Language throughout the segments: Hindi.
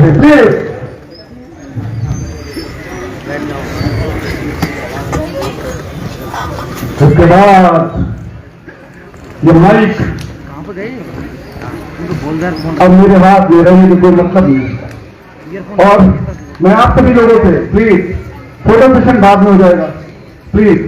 बैठे प्लीज। उसके बाद ये माइक अब मेरे हाथ में रहने की कोई मतलब नहीं। और मैं आप सभी लोगों से प्लीज फोटो सेशन बाद में हो जाएगा प्लीज।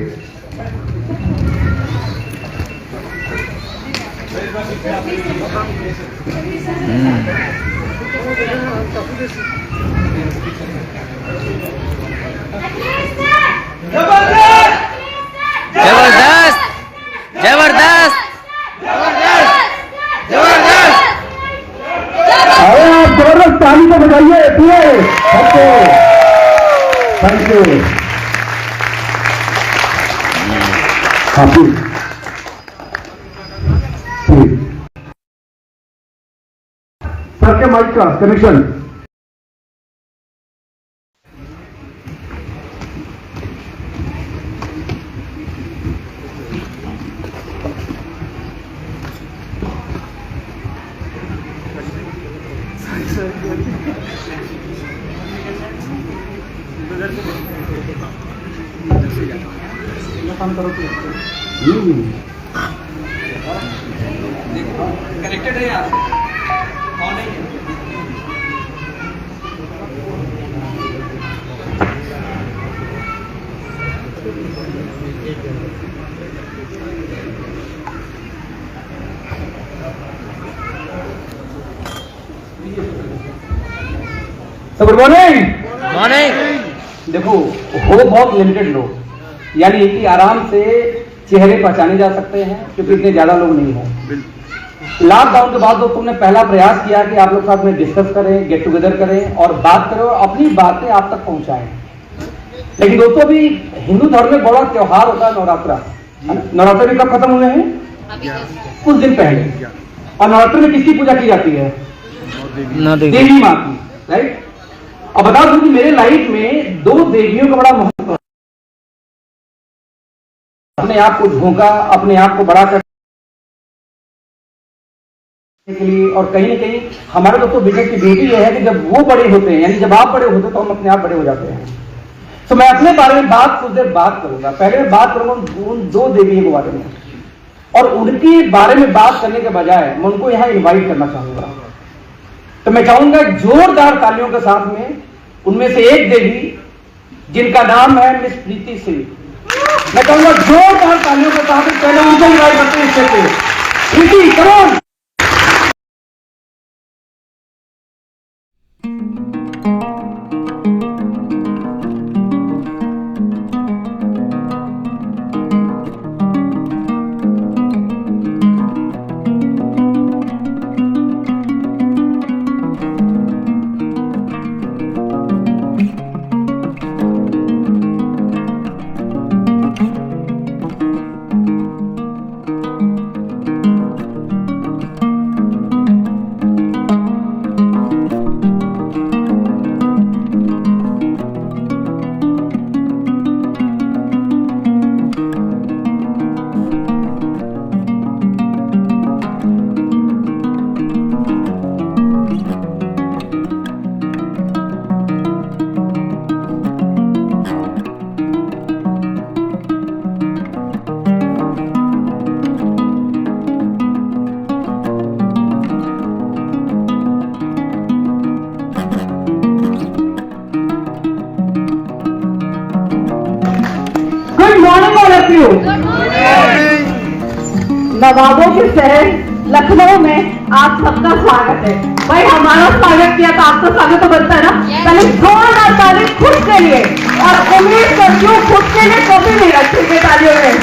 जबरदस्त जबरदस्त जबरदस्त। अरे आप जबरदस्त ताली तो बजाइए प्लीज। Thank you. हाँ प्लीज प्लीज सर के माइक का कनेक्शन। कनेक्टेड है यहाँ ऑन नहीं है। Good morning. मॉर्निंग। देखो हो बहुत लिमिटेड लोग, यानी कि आराम से चेहरे पहचाने जा सकते हैं क्योंकि इतने ज्यादा लोग नहीं हैं। लॉकडाउन के बाद तो तुमने पहला प्रयास किया कि आप लोग साथ में डिस्कस करें, गेट टुगेदर करें और बात करें और अपनी बातें आप तक पहुंचाएं। लेकिन दोस्तों भी हिंदू धर्म में बड़ा त्योहार होता है नवरात्रा। नवरात्र भी कब खत्म हुए हैं? कुछ दिन पहले। और नवरात्र में किसकी पूजा की जाती है? देवी माँ की, राइट। अब बता दूं कि मेरे लाइफ में दो देवियों का बड़ा महत्व है। अपने आप को झोंका, अपने आप को बड़ा करने के लिए, और कहीं ना कहीं हमारे दोस्तों विजय की बेटी यह है कि जब वो बड़े होते हैं, यानी जब आप बड़े होते हैं तो हम अपने आप बड़े हो जाते हैं। तो मैं अपने बारे में कुछ देर बात करूंगा। पहले मैं बात करूंगा उन दो देवियों के बारे में, और उनके बारे में बात करने के बजाय मैं उनको यहां इन्वाइट करना चाहूंगा। तो मैं चाहूंगा जोरदार तालियों के साथ में उनमें से एक देवी जिनका नाम है मिस प्रीति सिंह। मैं कहूंगा जोरदार तालियों के साथ पहले उनको इन्वाइट करते हैं स्टेज पे। प्रीति करो। नवाबों के शहर लखनऊ में आप सबका स्वागत है। भाई हमारा स्वागत किया तो आपका स्वागत तो बनता है ना। पहले जोरदार ताली खुद के लिए, और उम्मीद करती हूँ खुद के लिए कभी नहीं रखेंगे तालियों में।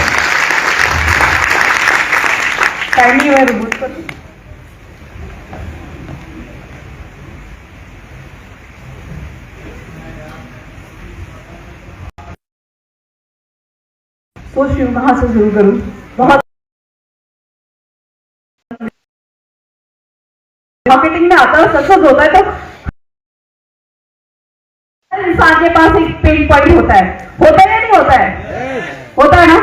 काइंडली मैं रिमूव कर दूं। सोच रही हूँ कहाँ से शुरू करूँ। बहुत मार्केटिंग में आता है, सक्सेस होता है तो इंसान के पास एक पेन पॉइंट होता है या नहीं होता है? होता है ना।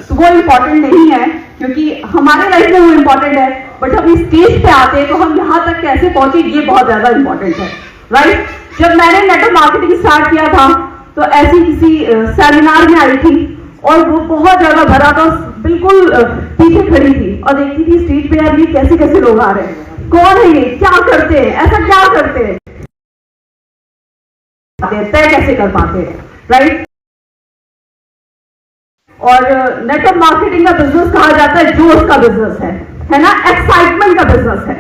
तो वो इम्पोर्टेंट नहीं है क्योंकि हमारे लाइफ में वो इम्पोर्टेंट है, बट हम इस स्टेज पे आते हैं तो हम यहाँ तक कैसे पहुंचे ये बहुत ज्यादा इम्पोर्टेंट है। राइट? जब मैंने नेटवर्क मार्केटिंग स्टार्ट किया था तो ऐसी किसी सेमिनार में आई थी और वो बहुत ज्यादा भरा था, बिल्कुल पीछे खड़ी थी और देखती थी स्टेज पे, यार ये कैसे कैसे लोग आ रहे हैं, कौन है ये, क्या करते हैं, ऐसा क्या करते हैं, तय कैसे कर पाते हैं, राइट? और नेटवर्क मार्केटिंग का बिजनेस कहा जाता है जोश का बिजनेस है ना, एक्साइटमेंट का बिजनेस है।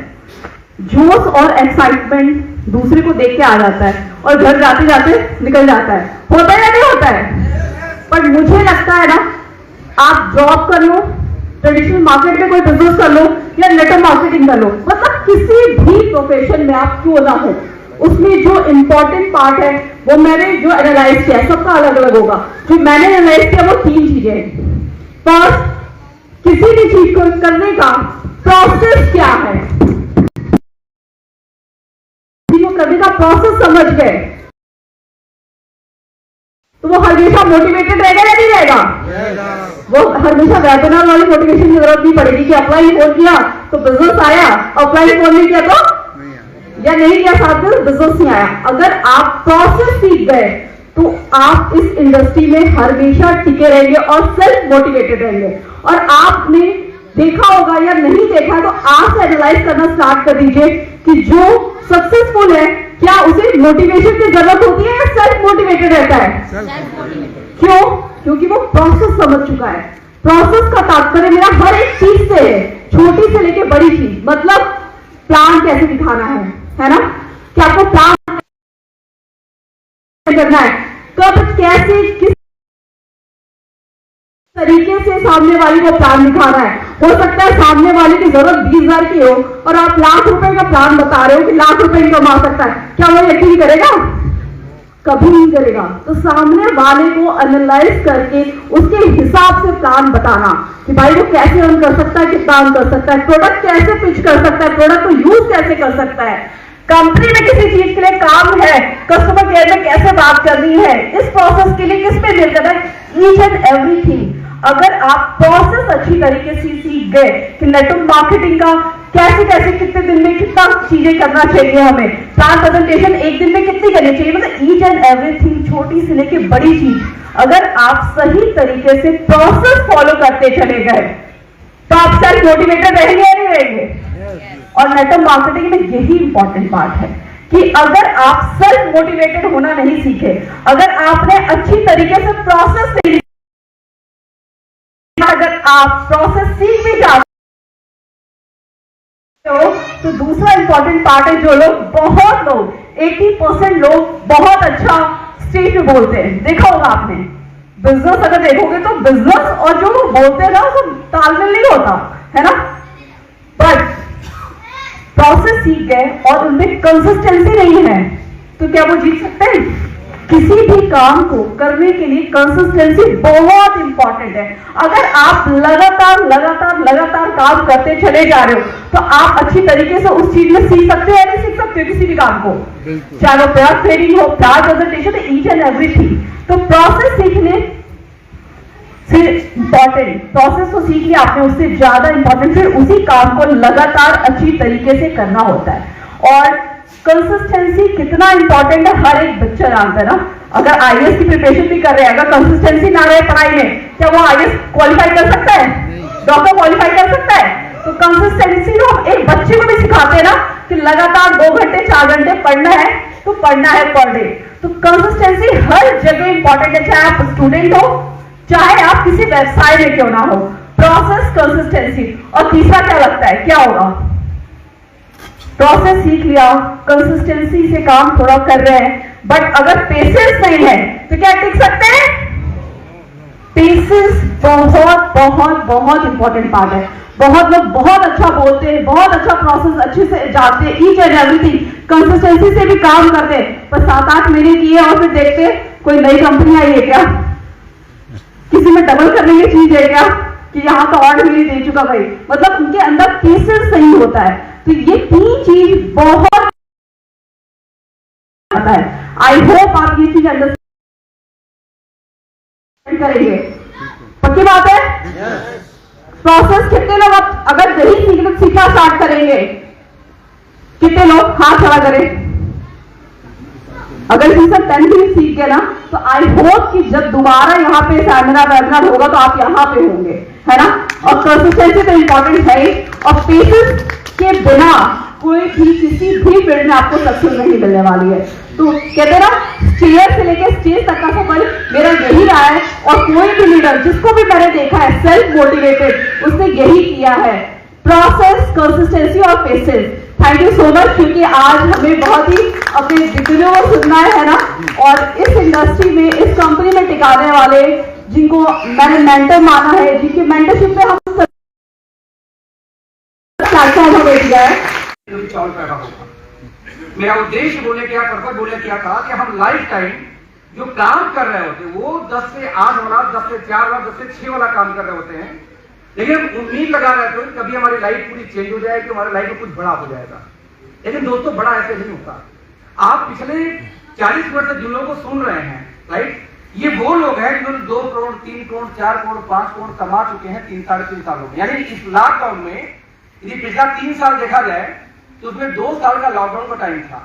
जोश और एक्साइटमेंट दूसरे को देख के आ जाता है और घर जाते जाते निकल जाता है, होता है या नहीं होता है? पर मुझे लगता है ना, आप जॉब कर लो, ट्रेडिशनल मार्केट में कोई बिजनेस कर लो या नेटवर्क मार्केटिंग कर लो, मतलब किसी भी प्रोफेशन में आप क्यों ना हो, उसमें जो इंपॉर्टेंट पार्ट है वो मैंने जो एनालाइज किया, सबका अलग अलग होगा, जो मैंने एनालाइज किया वो 3 चीजें हैं। फर्स्ट, किसी भी चीज को करने का प्रोसेस क्या है, किसी को करने का प्रोसेस समझ गए तो वो हमेशा मोटिवेटेड रहेगा या नहीं रहेगा? वो हमेशा वेबिनार वाली मोटिवेशन की जरूरत नहीं पड़ेगी कि अप्लाई फोन किया तो बिजनेस आया, अप्लाई फोन नहीं किया तो या नहीं किया साथ में बिजनेस नहीं आया। अगर आप प्रोसेस सीख गए तो आप इस इंडस्ट्री में हमेशा टिके रहेंगे और सेल्फ मोटिवेटेड रहेंगे। और आपने देखा होगा या नहीं देखा तो आज से एनालाइज करना स्टार्ट कर दीजिए कि जो सक्सेसफुल है क्या उसे मोटिवेशन की जरूरत होती है या सेल्फ मोटिवेटेड रहता है? क्यों? क्योंकि वो प्रोसेस समझ चुका है। प्रोसेस का तात्पर्य मेरा हर एक चीज से है, छोटी से लेके बड़ी चीज, मतलब प्लान कैसे दिखाना है ना, कि आपको प्लान करना है, कब कैसे किस तरीके से सामने वाली को प्लान दिखाना है। हो सकता है सामने वाले की जरूरत 20,000 की हो और आप लाख रुपए का प्लान बता रहे हो कि लाख रुपए कमा सकता है, क्या वो यकीन करेगा? कभी नहीं करेगा। तो सामने वाले को एनालाइज करके उसके हिसाब से प्लान बताना कि भाई वो कैसे अर्न कर सकता है, कितना अर्न कर सकता है, प्रोडक्ट कैसे पिच कर सकता है, प्रोडक्ट को यूज कैसे कर सकता है, कंपनी में किसी चीज के लिए काम है, कस्टमर केयर में कैसे बात करनी है, इस प्रोसेस के लिए किस पे डील करना है, ईच एंड एवरीथिंग। अगर आप प्रोसेस अच्छी तरीके से सीख गए कि नेटवर्क मार्केटिंग का कैसे कैसे कितने दिन में कितना चीजें करना चाहिए, हमें प्लान प्रेजेंटेशन एक दिन में कितनी करनी चाहिए, मतलब ईच एंड एवरीथिंग, छोटी से लेके बड़ी चीज, अगर आप सही तरीके से प्रोसेस फॉलो करते चले गए तो आप सेल्फ मोटिवेटेड रहेंगे या नहीं रहेंगे? और नेटवर्क मार्केटिंग में यही इंपॉर्टेंट पार्ट है कि अगर आप सेल्फ मोटिवेटेड होना नहीं सीखे, अगर आपने अच्छी तरीके से प्रोसेस नहीं, अगर आप प्रोसेस सीख भी जाते हो तो दूसरा इंपॉर्टेंट पार्ट है, जो लोग, बहुत लोग 80% लोग बहुत अच्छा स्टेज पे बोलते हैं, देखा होगा आपने। बिजनेस अगर देखोगे तो बिजनेस और जो लोग बोलते हैं ना वो तालमेल नहीं होता है ना, बट प्रोसेस सीख गए और उनमें कंसिस्टेंसी नहीं है तो क्या वो जीत सकते हैं? किसी भी काम को करने के लिए कंसिस्टेंसी बहुत इंपॉर्टेंट है। अगर आप लगातार लगातार लगातार काम करते चले जा रहे हो तो आप अच्छी तरीके से उस चीज में सीख सकते हो या नहीं सीख सकते हो किसी भी काम को, चाहे वो प्रोडक्ट ट्रेडिंग हो, plan presentation, each and everything. तो प्रोसेस सीखने फिर इंपॉर्टेंट, प्रोसेस को सीख लिया आपने, उससे ज्यादा इंपॉर्टेंट फिर उसी काम को लगातार अच्छी तरीके से करना होता है। और कंसिस्टेंसी कितना इंपॉर्टेंट है हर एक बच्चा जानता है ना। अगर आईएएस की प्रिपरेशन भी कर रहे हैं, अगर कंसिस्टेंसी ना रहे पढ़ाई में, क्या वो आईएएस क्वालिफाई कर सकता है? डॉक्टर क्वालिफाई कर सकता है? तो कंसिस्टेंसी हम एक बच्चे को भी सिखाते हैं ना कि लगातार 2 घंटे 4 घंटे पढ़ना है तो पढ़ना है पर डे। तो कंसिस्टेंसी हर जगह इंपॉर्टेंट है, चाहे आप स्टूडेंट हो, चाहे आप किसी व्यवसाय में क्यों ना हो। Process, consistency. और तीसरा क्या लगता है क्या होगा? प्रोसेस सीख लिया, कंसिस्टेंसी से काम थोड़ा कर रहे हैं, बट अगर पेशेंस नहीं है तो क्या टिक सकते हैं? पेशेंस बहुत बहुत बहुत इंपॉर्टेंट पार्ट है। बहुत लोग बहुत अच्छा बोलते हैं, बहुत अच्छा प्रोसेस अच्छे से जाते हैं, ईच एंड एवरीथिंग कंसिस्टेंसी से भी काम करते हैं, पर 7-8 महीने किए और फिर देखते कोई नई कंपनी आई है क्या, किसी में डबल करने की चीज है क्या, कि यहाँ तो और भी दे चुका भाई, मतलब उनके अंदर पेशेंस नहीं होता है। तो ये 3 चीज बहुत आता है। आई होप आप ये चीज अंडरस्टैंड करेंगे, पक्की बात है। प्रोसेस कितने लोग अगर यही सीखना स्टार्ट करेंगे, कितने लोग हाथ खड़ा करें? अगर इसी से 10 भी सीख गए ना तो आई होप कि जब दोबारा यहाँ पे सेमिनार वेबिनार होगा तो आप यहाँ पे होंगे, है ना। और कंसिस्टेंसी तो इंपॉर्टेंट है ही, और पेशेंस के बिना कोई भी किसी भी फील्ड में आपको सक्सेस नहीं मिलने वाली है। तो कहते ना, स्टेयर से लेकर स्टेज तक का सफर मेरा यही रहा है, और कोई भी लीडर जिसको भी मैंने देखा है सेल्फ मोटिवेटेड, उसने यही किया है, प्रोसेस, कंसिस्टेंसी और patience. Thank you so much, क्योंकि आज हमें बहुत ही अपने जितने को सुनना है ना, और इस इंडस्ट्री में, इस कंपनी में टिकाने वाले जिनको मैंने मेंटर माना है, जिनकी मेंटरशिप में हम प्लेटफॉर्म हमें दिया है। चावल पैदा होगा। मेरा उद्देश्य बोले क्या, पर्पज बोले क्या था कि हम लाइफ टाइम जो काम कर रहे होते हैं वो 10 से 8 वाला, 10 से 4 वाला, 10 से 6 वाला काम कर रहे होते हैं, लेकिन हम उम्मीद लगा रहे थे कभी हमारी लाइफ पूरी चेंज हो जाएगी, हमारी लाइफ में कुछ बड़ा हो जाएगा। लेकिन दोस्तों, बड़ा ऐसे नहीं होता। आप पिछले 40 वर्ष से जिन लोगों को सुन रहे हैं, राइट, ये वो लोग हैं जिन्होंने 2 करोड़, 3 करोड़, 4 करोड़, 5 करोड़ कमा चुके हैं 3 साढ़े 3 सालों में। यानी इस लॉकडाउन में यदि पिछला 3 साल देखा जाए तो उसमें 2 साल का लॉकडाउन का टाइम था,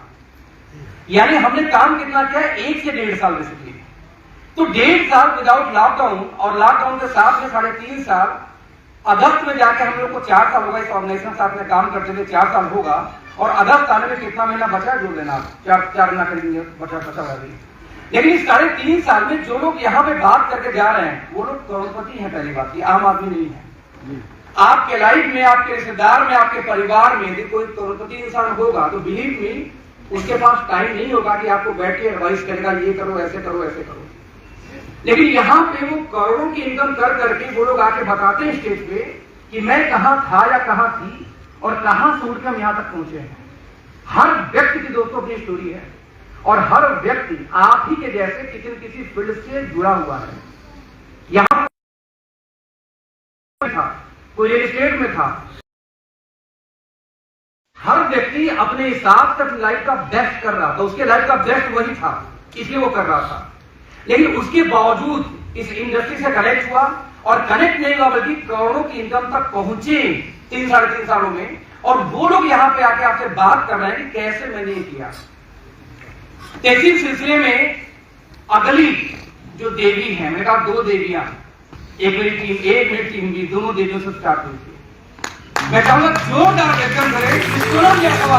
यानी हमने काम कितना किया, 1 से 1.5 साल बेसिकली। तो 1.5 साल विदाउट लॉकडाउन, और लॉकडाउन के साथ में 3.5 साल, अगस्त में जाके हम लोग को 4 साल होगा इस ऑर्गेनाइजेशन के साथ में काम करते थे, 4 साल होगा। और अगस्त आने में कितना महीना बचा है, जोड़ लेना, 4 ना करेंगे, बचा हुआ। लेकिन इस 3.5 साल में जो लोग यहाँ पे बात करके जा रहे हैं वो लोग करोड़पति हैं। पहली बात, ये आम आदमी नहीं है। आपके लाइफ में, आपके रिश्तेदार में, आपके परिवार में यदि कोई करोड़पति इंसान होगा तो बिलीव मी, उसके पास टाइम नहीं होगा कि आपको बैठ के एडवाइस करेगा, ये करो, ऐसे करो, ऐसे करो। लेकिन यहाँ पे वो करोड़ों की इनकम कर करके वो लोग आके बताते हैं स्टेज पे कि मैं कहाँ था या कहाँ थी और कहाँ से उठ के हम यहाँ तक पहुंचे हैं। हर व्यक्ति की दोस्तों अपनी स्टोरी है, और हर व्यक्ति आप ही के जैसे किसी न किसी फील्ड से जुड़ा हुआ है। यहाँ था, कोई रियल एस्टेट में था, हर व्यक्ति अपने हिसाब से अपनी लाइफ का बेस्ट कर रहा था, उसके लाइफ का बेस्ट वही था, इसलिए वो कर रहा था। लेकिन उसके बावजूद इस इंडस्ट्री से कनेक्ट हुआ, और कनेक्ट नहीं हुआ बल्कि करोड़ों की इनकम तक पहुंचे 3 साढ़े 3 सालों में। और वो लोग यहाँ पे आके आपसे बात कर रहे हैं कि कैसे मैंने ये किया। इसी सिलसिले में अगली जो देवी है, मैंने कहा 2 देवियां, एक मेरी टीम भी, दोनों देवियों से स्टार्ट हुई थी। मैं चाहूंगा जोरदार वेलकम करें सोनम जी का।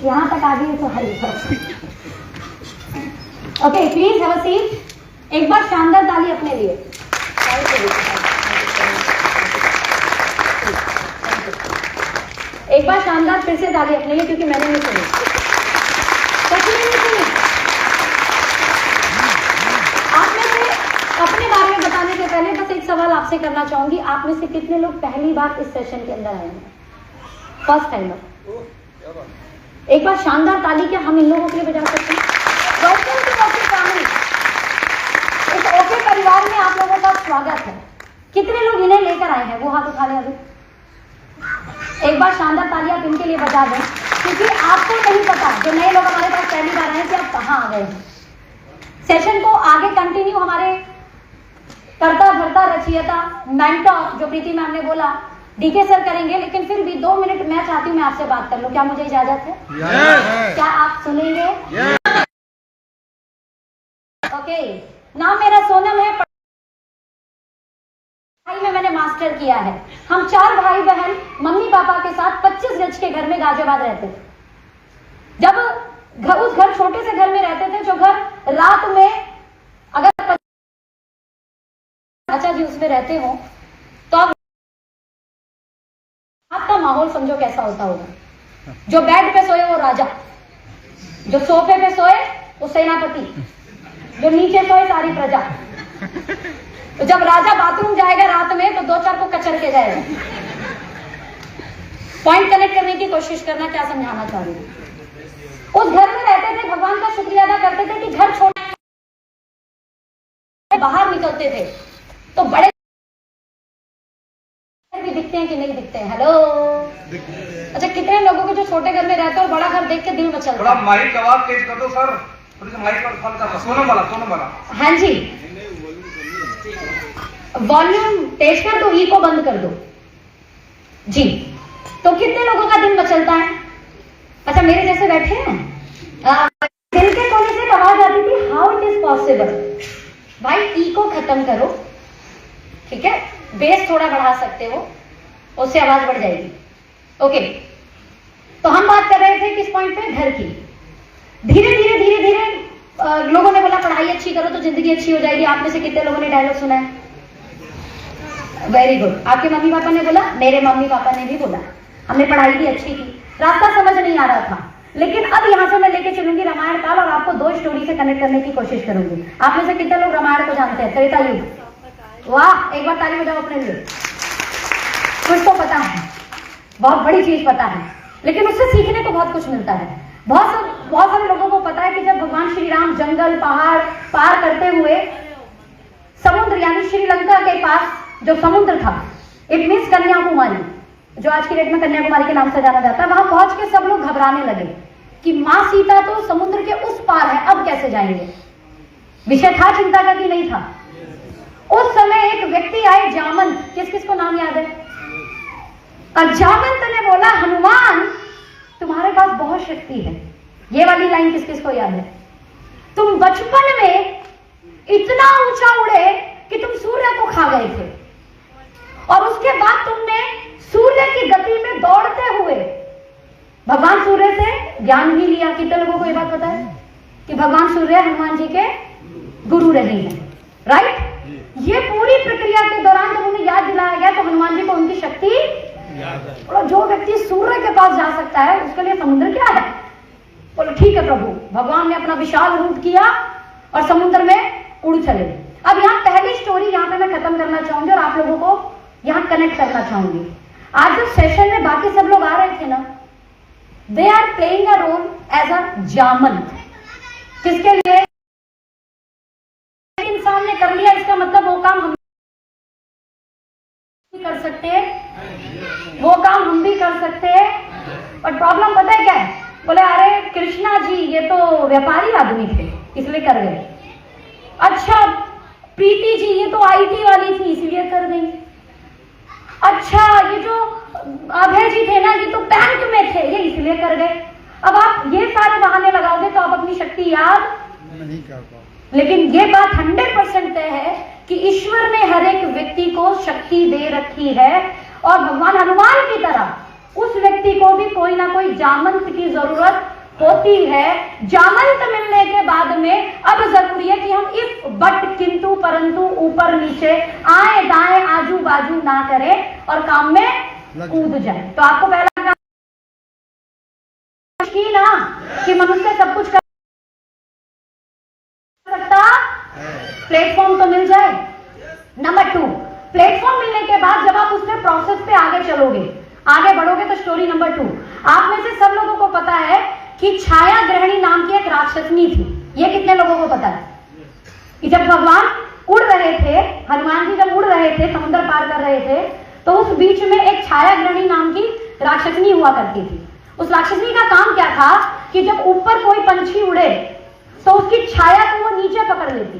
यहाँ तक आ गई तो हरी। Okay, please have a seat. एक बार शानदार ताली अपने लिए। एक बार शानदार फिर से ताली अपने लिए, क्योंकि मैंने नहीं सुनी, सच में नहीं सुनी। आप में से अपने बारे में बताने से पहले बस एक सवाल आपसे करना चाहूंगी। आप में से कितने लोग पहली बार इस सेशन के अंदर आए हैं? First timer. एक बार शानदार ताली क्या हम इन लोगों के लिए बजा सकते हैं? Welcome to okay family. इस ओके परिवार में आप लोगों का स्वागत है। कितने लोग इन्हें लेकर आए हैं? वो हाथ उठा लें अभी। एक बार शानदार ताली आप इनके लिए बजा दें, क्योंकि आपको नहीं पता, जो नए लोग हमारे पास पहली बार आए, कि आप कहाँ आ गए हैं। सेशन को आगे कंटिन्यू हमारे करता धरता रचयिता मेंटर जो प्रीति मैम ने बोला डीके सर करेंगे, लेकिन फिर भी 2 मिनट मैं चाहती हूँ मैं आपसे बात कर लूं। क्या मुझे इजाजत है? क्या आप सुनेंगे? ओके, नाम मेरा सोनम है, पढ़ाई में मैंने मास्टर किया है। हम 4 भाई बहन मम्मी पापा के साथ 25 गज के घर में गाजियाबाद रहते थे। जब उस घर छोटे से घर में रहते थे, जो घर रात में चाचा जी उसमें रहते हो तो आप आपका माहौल समझो कैसा होता होगा। जो बेड पे सोए वो राजा, जो सोफे पे सोए वो सेनापति, जो नीचे सोए सारी प्रजा। तो जब राजा बाथरूम जाएगा रात में तो 2-4 को कचर के जाएगा। पॉइंट कनेक्ट करने की कोशिश करना, क्या समझाना चाह रही हूं। उस घर में रहते थे, भगवान का शुक्रिया अदा करते थे कि घर छोड़ बाहर निकलते थे तो बड़े भी दिखते हैं कि नहीं दिखते हैं? हेलो, अच्छा कितने लोगों के जो छोटे घर में रहते हैं और बड़ा घर देख के दिल मचलता है? थोड़ा माइक आवाज तेज कर दो सर, माइक पर फल कर, सोनम वाला। हाँ जी, वॉल्यूम तेज कर दो, ई को बंद कर दो जी। तो कितने लोगों का दिल मचलता है? अच्छा मेरे जैसे बैठे हैं, दिल के कोने से आवाज आती थी हाउ इट इज पॉसिबल। भाई ई को खत्म करो, ठीक है, बेस थोड़ा बढ़ा सकते हो, उससे आवाज बढ़ जाएगी। ओके, तो हम बात कर रहे थे किस पॉइंट पे? घर की। धीरे धीरे लोगों ने बोला पढ़ाई अच्छी करो तो जिंदगी अच्छी हो जाएगी। आप में से कितने लोगों ने डायलॉग सुना है? Very good. आपके मम्मी पापा ने बोला, मेरे मम्मी पापा ने भी बोला। हमने पढ़ाई भी अच्छी की, रास्ता समझ नहीं आ रहा था, लेकिन अब यहां से मैं लेके चलूंगी रामायण काल और आपको 2 स्टोरी से कनेक्ट करने की कोशिश करूंगी। आप में से कितने लोग रामायण को जानते हैं? त्रेता युग। वाह, एक बार ताली बजाओ अपने लिए। कुछ तो पता है, बहुत बड़ी चीज पता है, लेकिन उससे सीखने को बहुत कुछ मिलता है। बहुत सारे लोगों को पता है कि जब भगवान श्री राम जंगल पहाड़ पार करते हुए समुद्र यानी श्रीलंका के पास जो समुद्र था, इट मीन्स कन्याकुमारी, जो आज की डेट में कन्याकुमारी के नाम से जाना जाता है, वहां पहुंच के सब लोग घबराने लगे कि मां सीता तो समुद्र के उस पार है, अब कैसे जाएंगे। विषय था चिंता का कि नहीं था? उस समय एक व्यक्ति आए, जामंत। किस किस को नाम याद है? और जामंत ने बोला हनुमान तुम्हारे पास बहुत शक्ति है। ये वाली लाइन किस किस को याद है? तुम बचपन में इतना ऊंचा उड़े कि तुम सूर्य को खा गए थे, और उसके बाद तुमने सूर्य की गति में दौड़ते हुए भगवान सूर्य से ज्ञान भी लिया। कितने लोगों को यह बात पता है कि भगवान सूर्य हनुमान जी के गुरु रहे हैं? राइट। ये पूरी प्रक्रिया के दौरान जब उन्हें याद दिलाया गया तो हनुमान जी को उनकी शक्ति, और जो व्यक्ति सूर्य के पास जा सकता है उसके लिए समुद्र क्या है? बोलो ठीक है प्रभु। भगवान ने अपना विशाल रूप किया और समुद्र में उड़ चले। अब यहाँ पहली स्टोरी यहाँ पे मैं खत्म करना चाहूंगी और आप लोगों को यहाँ कनेक्ट करना चाहूंगी। आज जो सेशन में बाकी सब लोग आ रहे थे ना, they are playing a role as a जामंत। किसके लिए? इंसान ने कर लिया, इसका मतलब वो काम हम भी कर सकते हैं, वो काम हम भी कर सकते हैं। और प्रॉब्लम पता है क्या है? बोले अरे कृष्णा जी ये तो व्यापारी आदमी थे इसलिए कर गए। अच्छा प्रीति जी ये तो आईटी वाली थी इसलिए कर गई। अच्छा ये जो अभय जी थे ना ये तो बैंक में थे, ये इसलिए कर गए। अब आप ये सारे बहाने लगाओगे तो आप अपनी शक्ति याद नहीं कर पाओगे। लेकिन ये बात 100% तय है कि ईश्वर ने हर एक व्यक्ति को शक्ति दे रखी है, और भगवान हनुमान की तरह उस व्यक्ति को भी कोई ना कोई जामंत की जरूरत होती है। जामंत मिलने के बाद में अब जरूरी है कि हम इफ बट किंतु परंतु ऊपर नीचे आए दाएं आजू बाजू ना करें और काम में कूद जाए। तो आपको पहला काम की ना कि मनुष्य सब कुछ कर सकता, प्लेटफॉर्म तो मिल जाए। नंबर 2, प्लेटफॉर्म मिलने के बाद जब आप उससे प्रोसेस पे आगे चलोगे, आगे बढ़ोगे, तो स्टोरी नंबर 2, आप में से सब लोगों को पता है कि छाया ग्रहणी नाम की एक राक्षसनी थी। ये कितने लोगों को पता है कि जब भगवान उड़ रहे थे, हनुमान जी जब उड़ रहे थे, समुद्र पार कर रहे थे, तो उस बीच में एक छाया ग्रहणी नाम की राक्षसनी हुआ करती थी। उस राक्षसनी का काम क्या था कि जब ऊपर कोई पंछी उड़े तो उसकी छाया को वो नीचे पकड़ लेती,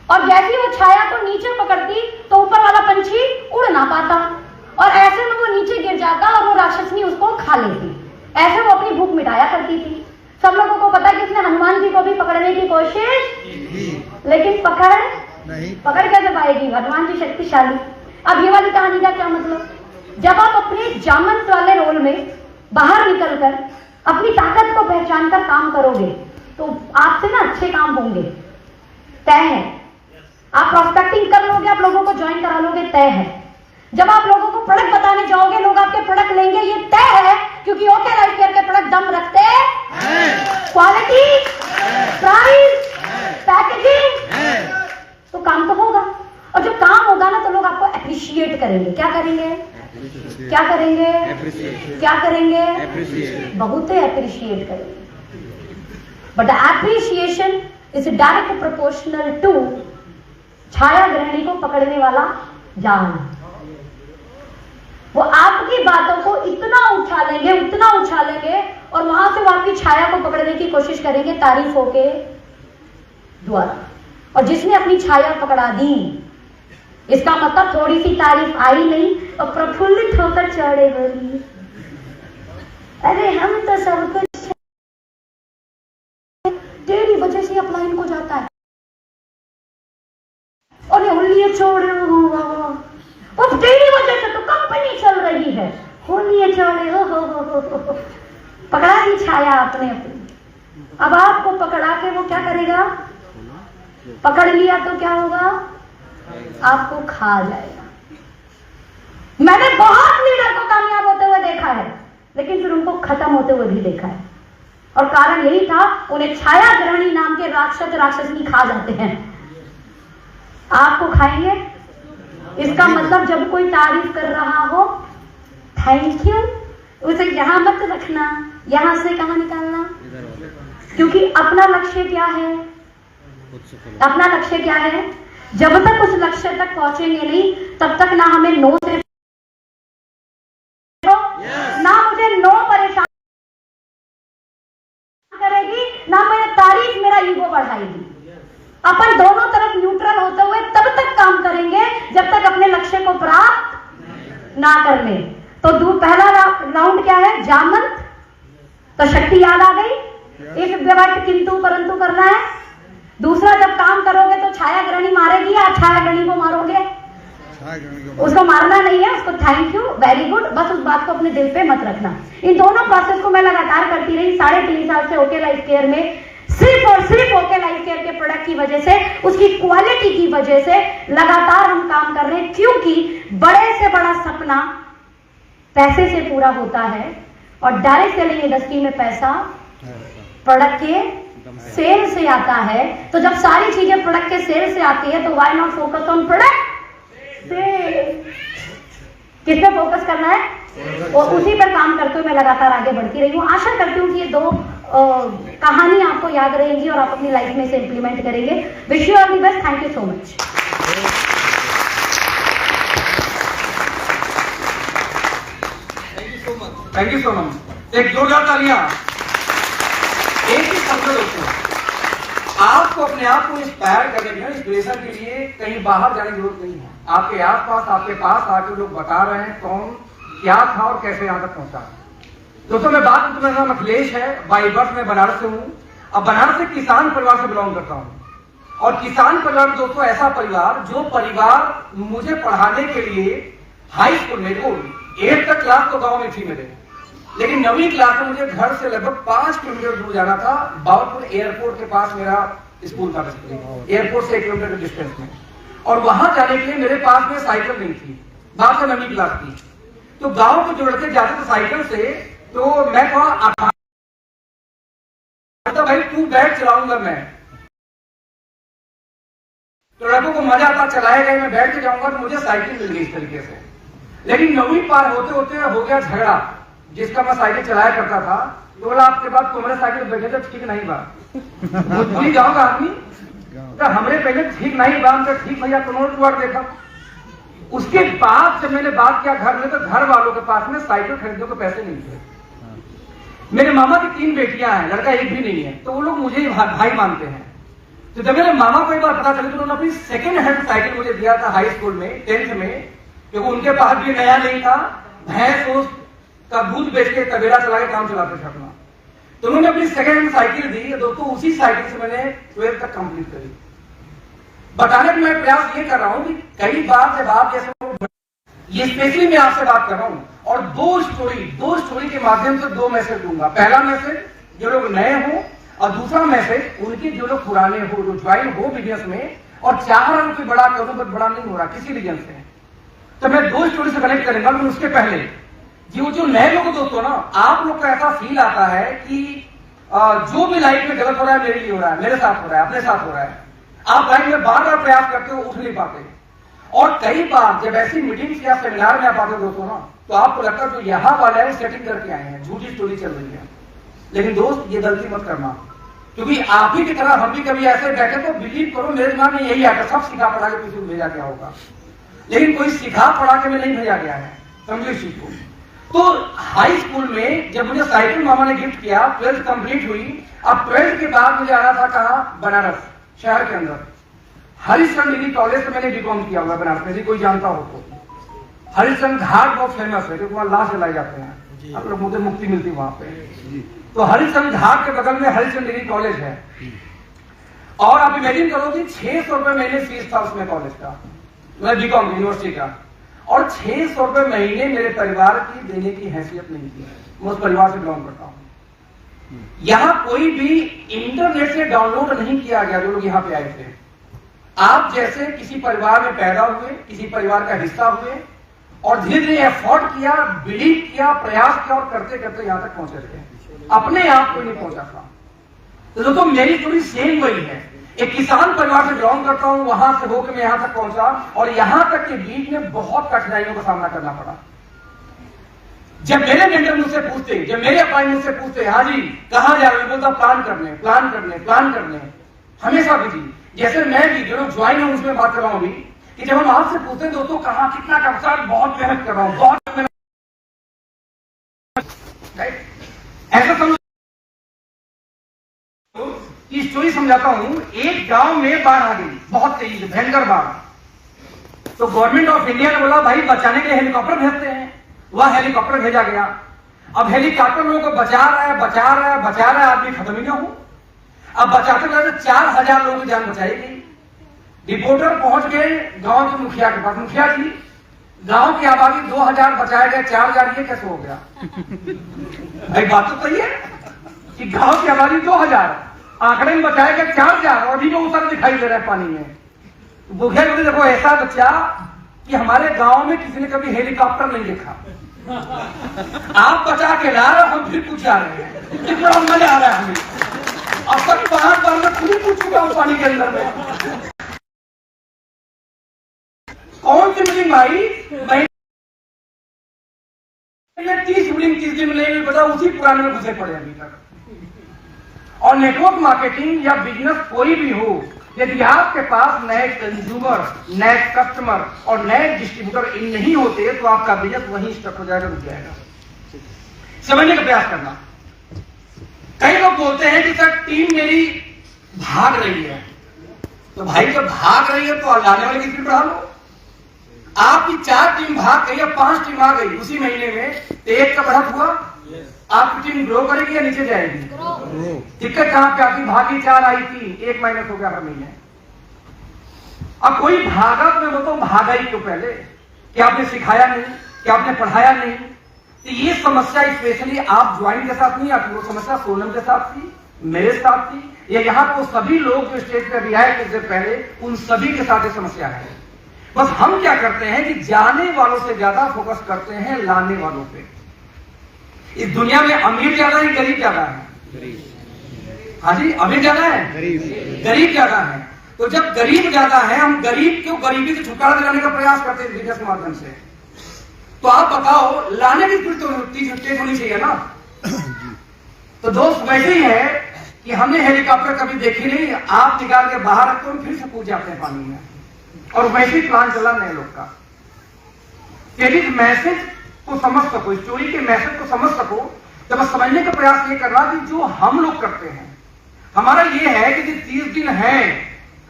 और जैसे वो छाया को नीचे पकड़ती तो ऊपर वाला पंछी उड़ ना पाता, और ऐसे में वो नीचे गिर जाता और वो राक्षसनी उसको खा लेती। ऐसे वो अपनी भूख मिटाया करती थी। सब लोगों को पता है कि उसने हनुमान जी को भी पकड़ने की कोशिश, लेकिन पकड़ कैसे पाएगी? हनुमान जी शक्तिशाली। अब ये वाली कहानी का क्या मतलब? जब आप अपने जामंत वाले रोल में बाहर निकलकर अपनी ताकत को पहचान कर काम करोगे तो आपसे ना अच्छे काम होंगे, तय है। आप प्रोस्पेक्टिंग कर लोगे, आप लोगों को ज्वाइन करा लोगे, तय है। जब आप लोगों को प्रोडक्ट बताने जाओगे, लोग आपके प्रोडक्ट लेंगे, ये तय है, क्योंकि ओके लाइफ केयर के प्रोडक्ट दम रखते हैं, क्वालिटी, प्राइस, पैकेजिंग, तो काम तो होगा। और जब काम होगा ना, तो लोग आपको अप्रिशिएट करेंगे। क्या करेंगे? क्या करेंगे? क्या करेंगे? बहुत ही अप्रिशिएट करेंगे। But appreciation is direct proportional to छाया ग्रहणी को पकड़ने वाला जाल। वो आपकी बातों को इतना उछालेंगे, उतना उछालेंगे, और वहां से वो आपकी छाया को पकड़ने की कोशिश करेंगे तारीफों के द्वारा। और जिसने अपनी छाया पकड़ा दी, इसका मतलब थोड़ी सी तारीफ आई नहीं और प्रफुल्लित होकर चढ़े बोली, अरे हम तो सब कुछ तेरी वजह से अपलाइन को जाता है, और ये होलिये छोड़ हुआ, और तेरी वजह से तो कंपनी चल रही है, होलिये छोड़े हो। पकड़ा दी छाया आपने अपनी। अब आपको पकड़ा के वो क्या करेगा? पकड़ लिया तो क्या होगा? आपको खा जाएगा। मैंने बहुत लीडर को कामयाब होते हुए देखा है, लेकिन फिर उनको खत्म होते हुए भी देखा है, और कारण यही था, उन्हें छाया ग्रहणी नाम के राक्षसनी खा जाते हैं। आपको खाएंगे? इसका मतलब जब कोई तारीफ कर रहा हो, थैंक यू, उसे यहां मत रखना, यहां से कहां निकालना, क्योंकि अपना लक्ष्य क्या है? अपना लक्ष्य क्या है? जब तक उस लक्ष्य तक पहुंचेंगे नहीं, तब तक ना हमें नो से ना मुझे नो परेशान करेगी, ना मेरा तारीफ मेरा ईगो बढ़ाएगी। अपन दोनों तरफ न्यूट्रल होते हुए तब तक काम करेंगे जब तक अपने लक्ष्य को प्राप्त ना कर ले। तो पहला राउंड क्या है? जामंत। तो शक्ति याद आ गई, एक व्यवहार किंतु परंतु करना है। दूसरा, जब काम करोगे तो छाया ग्रहणी मारेगी या छाया ग्रहणी को मारोगे? उसको मारना नहीं है, उसको थैंक यू, वेरी गुड, बस उस बात को अपने दिल पे मत रखना। इन दोनों प्रोसेस को मैं लगातार करती रही 3.5 साल से ओके लाइफ केयर में। सिर्फ और सिर्फ ओके लाइफ केयर के प्रोडक्ट की वजह से, उसकी क्वालिटी की वजह से लगातार हम काम कर रहे हैं, क्योंकि बड़े से बड़ा सपना पैसे से पूरा होता है, और डायरेक्ट सेलिंग इंडस्ट्री में पैसा प्रोडक्ट के सेल से आता है। तो जब सारी चीजें प्रोडक्ट के सेल से आती है, तो why not focus on product sale? किस पे फोकस करना है? और उसी पर काम करते हुए मैं लगातार आगे बढ़ती रही हूँ। आशा करती हूँ कि ये 2 कहानी आपको याद रहेंगी और आप अपनी लाइफ में इसे इंप्लीमेंट करेंगे। Wish you all the best. Thank you so much. Thank you so much. एक जोरदार तालियां। एक ही समझो दोस्तों, आपको अपने आप को इंस्पायर करने के लिए, इंस्पिरेशन के लिए कहीं बाहर जाने की जरूरत नहीं है। आपके आसपास, आपके पास आके लोग बता रहे हैं कौन क्या था और कैसे यहां तक पहुंचा। दोस्तों मैं बात करूं तो मेरा नाम अखिलेश है, बाई बर्थ मैं बनारस से हूं। अब बनारस से किसान परिवार से बिलोंग करता हूं, और किसान परिवार दोस्तों ऐसा परिवार जो परिवार मुझे पढ़ाने के लिए हाई स्कूल में 8 तक क्लास तो गाँव में थी मेरे, लेकिन 9वीं क्लास में मुझे घर से लगभग 5 किलोमीटर दूर जाना था। बावरपुर एयरपोर्ट के पास मेरा स्कूल था, एयरपोर्ट से 1 किलोमीटर के डिस्टेंस में, और वहां जाने के लिए मेरे पास में साइकिल नहीं थी। बात से 9वीं क्लास की, तो गांव के जो लड़के जाते थे साइकिल से, तो मैं कहा तो भाई तू बैठ, चलाऊंगा मैं। तो लड़कों को मजा आता, चलाएगा, मैं बैठ के जाऊंगा, तो मुझे साइकिल मिल गई इस तरीके से। लेकिन 9वीं पार होते होते हो गया झगड़ा, जिसका मैं साइकिल चलाया करता था। तो बोला आपके बाद तुम्हारे साइकिल बैठे तो ठीक नहीं बात भूल जाओगा आदमी, तो हमरे पहले ठीक नहीं बात, तो ठीक भैया तुमने द्वार देखा। उसके बाद जब मैंने बात किया घर में, तो घर वालों के पास में साइकिल खरीदने को पैसे नहीं थे। मेरे मामा की 3 बेटियां हैं, लड़का एक भी नहीं है, तो वो लोग मुझे भाई मानते हैं। तो जब मेरे मामा को एक बार पता चला, तो उन्होंने अपनी सेकेंड हैंड साइकिल मुझे दिया था हाई स्कूल में 10th में, क्योंकि उनके पास भी नया नहीं था। भैंस का दूध बेच के तबेला चला के काम चलाते थे अपना। तो उन्होंने अपनी सेकेंड हैंड साइकिल दी, दोस्तों उसी साइकिल से मैंने 12th तक कंप्लीट करी। बताने का मैं प्रयास ये कर रहा हूं कि कई बार जब आप जैसे, ये स्पेशली मैं आपसे बात कर रहा हूं, और दो स्टोरी के माध्यम से 2 मैसेज दूंगा। पहला मैसेज जो लोग नए हो, और दूसरा मैसेज उनके जो लोग पुराने हो, जो ज्वाइन हो बिजनेस में, और चाह रहा हूं कि बड़ा करूं बट बड़ा नहीं हो रहा किसी रीजन से, तो मैं 2 स्टोरी से कनेक्ट करूंगा। लेकिन उसके पहले जो नए लोग दोस्तों ना, आप लोग को ऐसा फील आता है कि जो भी लाइफ में गलत हो रहा है मेरे लिए हो रहा है, मेरे साथ हो रहा है, अपने साथ हो रहा है। आप लाइफ में बार बार प्रयास करते हो, उठ नहीं पाते। और कई बार जब ऐसी मीटिंग्स या सेमिनार में आप आते हो दोस्तों ना, तो आपको लगता है जो यहाँ वाले हैं सेटिंग करके आए हैं, झूठी स्टोरी चल रही है। लेकिन दोस्त ये गलती मत करना, क्योंकि आप ही की तरह हम भी कभी ऐसे बैठे तो बिलीव करो मेरे दिमाग में यही आता, सब सिखा पढ़ा के किसी को भेजा गया होगा, लेकिन कोई सिखा पढ़ा के में नहीं भेजा गया है। समझिए चीज को। तो हाई स्कूल में जब मुझे साइकिल मामा ने गिफ्ट किया, 12th कंप्लीट हुई। अब 12th के बाद मुझे आना था कहाँ, बनारस शहर के अंदर हरिश्चंद्र डिग्री कॉलेज से मैंने बीकॉम किया हुआ बनारस में, कोई जानता हो तो। हरिश्चंद्र घाट बहुत फेमस है क्योंकि वहां लाश जलाए जाते हैं, आप लोग मुझे मुक्ति मिलती वहां पे। तो हरिश्चंद्र घाट के बगल में हरिश्चंद्र डिग्री कॉलेज है। और आप इमेजिन करो कि 600 रुपए महीने फीस था उसमें कॉलेज का, मैं बीकॉम यूनिवर्सिटी का। और 600 रुपए महीने मेरे परिवार की देने की हैसियत नहीं थी। मैं उस परिवार से बिलोंग करता हूं। यहां कोई भी इंटरनेट से डाउनलोड नहीं किया गया जो लोग यहां पे आए थे। आप जैसे किसी परिवार में पैदा हुए, किसी परिवार का हिस्सा हुए और धीरे धीरे एफर्ट किया, बिलीव किया, प्रयास किया और करते करते यहां तक पहुंचे थे। अपने आप को नहीं पहुंचा था। तो दोस्तों मेरी थोड़ी सेम वही है। एक किसान परिवार से बिलोंग करता हूं, वहां से होकर मैं यहां तक पहुंचा और यहां तक के बीच में बहुत कठिनाइयों का सामना करना पड़ा। जब मेरे मेंटर मुझसे पूछते, जब मेरे अपॉइंट मुझसे पूछते, हाँ जी कहां जा रहे हो, बोलता प्लान करने प्लान करने प्लान करने, हमेशा बिजी। जैसे मैं भी जो लोग ज्वाइन हूं उसमें बात कर रहा हूं अभी, कि जब हम आपसे पूछते हैं दोस्तों कहां कितना कब्जा, बहुत मेहनत कर रहा हूं, बहुत मेहनत, ऐसा समझ की स्टोरी समझाता हूं। एक गांव में बाढ़ आ गई, बहुत तेज भयंकर बाढ़। तो गवर्नमेंट ऑफ इंडिया ने बोला भाई बचाने के लिए हेलीकॉप्टर भेजते हैं। वह हेलीकॉप्टर भेजा गया। अब हेलीकॉप्टर लोगों को बचा रहा है, बचा रहा है, बचा रहा है, आदमी खत्म ही ना हो। अब बचाते बचाते 4000 लोगों की जान बचाई गई। रिपोर्टर पहुंच गए गांव के मुखिया के पास। मुखिया जी गांव की आबादी 2000 बचाए गए, 4000 ये कैसे हो गया? भाई बात तो सही है कि गांव की आबादी 2000, आंकड़े में बचाए गए 4000 और अभी भी उतर दिखाई दे रहा है पानी में। मुखिया बोले देखो ऐसा बच्चा कि हमारे गांव में किसी ने कभी हेलीकॉप्टर नहीं देखा, आप बचा के ला रहे हो, हम फिर पूछ जा रहे हैं, कितना मजा आ रहा है हमें। अब तक 5 बार मैं खुद ही पूछ चुका हूं पानी के अंदर में। कौन सी मीटिंग भाई? 30 मीटिंग 30 दिन में नहीं बता, उसी पुराने में घुसे पड़े अभी तक। और नेटवर्क मार्केटिंग या बिजनेस कोई भी हो, यदि आपके पास नए कंज्यूमर, नए कस्टमर और नए डिस्ट्रीब्यूटर इन नहीं होते तो आपका बिजनेस वहीं स्टक हो जाएगा, रुक जाएगा। समझने का प्रयास करना। कई लोग बोलते हैं कि सर टीम मेरी भाग रही है, तो भाई जब भाग रही है तो लाने वाले की स्पीड बढ़ा लो। आपकी 4 टीम भाग गई या 5 टीम आ गई उसी महीने में, तो 1 का बढ़त हुआ। आपकी टीम ग्रो करेगी या नीचे जाएगी? दिक्कत कहां पे आती? भागी 4 आई थी, 1 माइनस हो गया हर महीने। अब कोई भागा तो मैं बोलता हूं भागा ही क्यों? पहले कि आपने सिखाया नहीं, कि आपने पढ़ाया नहीं। तो ये समस्या स्पेशली आप ज्वाइन के साथ नहीं आती, वो समस्या सोनम के साथ थी, मेरे साथ थी, या यहाँ पे सभी लोग जो स्टेज पे अभी आए कुछ देर पहले, उन सभी के साथ ये समस्या है। बस हम क्या करते हैं कि जाने वालों से ज्यादा फोकस करते हैं लाने वालों पे। इस दुनिया में अमीर ज्यादा है, गरीब ज्यादा है? हाँ जी, अमीर ज्यादा है, गरीब ज्यादा है। तो जब गरीब ज्यादा है, हम गरीब क्यों गरीबी से छुटकारा दिलाने का प्रयास करते हैं बिजनेस के माध्यम से। तो आप बताओ लाने की स्पीड तो तेज होनी चाहिए ना। तो दोस्त वैसे ही है कि हमने हेलीकॉप्टर कभी देखी नहीं, आप निकाल के बाहर रखते हो, फिर से कूद जाते हैं पानी में। और वैसे ही प्लान चला नए लोग का। यदि मैसेज को समझ सको, स्टोरी के मैसेज को समझ सको, तो बस समझने का प्रयास ये करना कि जो हम लोग करते हैं, हमारा ये है कि 30 दिन है